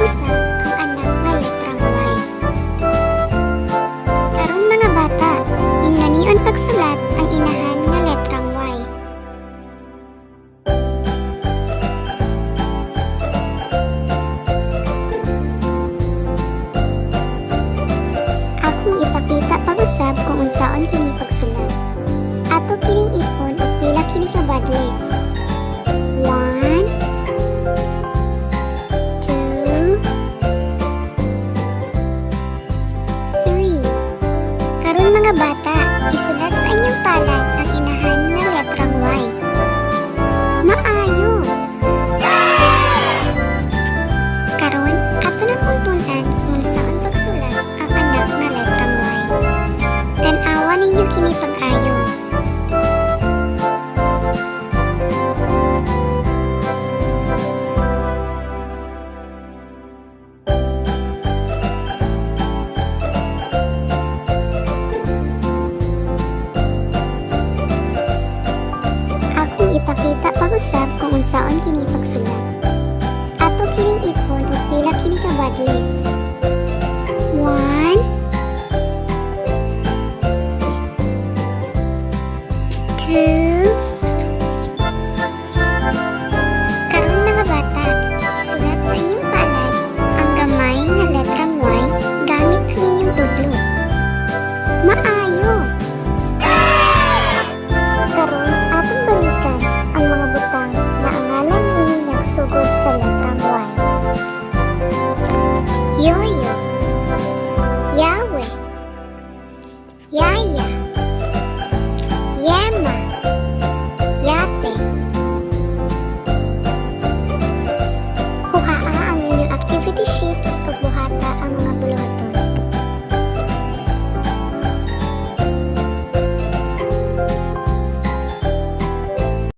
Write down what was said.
usab ang anak nga letrang Y. Karon mga bata, ingganion pagsulat ang inahan nga letrang Y. Akong ipakita pag-usab kung unsaon kini pagsulat. Ato kining ipon og pila kini ka badles. 1 2 3. Karon mga bata, isulat sa inyong palad ang inahan nga letrang Y. Maayo. Karon, ato na pungtunan kung saan pagsulat ang anak nga letrang Y. Tan-awa ninyo kini pag-ayo. Akong ipakita pag-usab kung unsaon kini pagsulat. Ato kining ipon og pila kini ka badles. 1 2. Karon mga bata, isulat sa inyong palad ang gamay nga letrang Y gamit ang inyong tudlo. Maayo. Karon atong balikan ang mga butang na ang ngalan niini nagsugod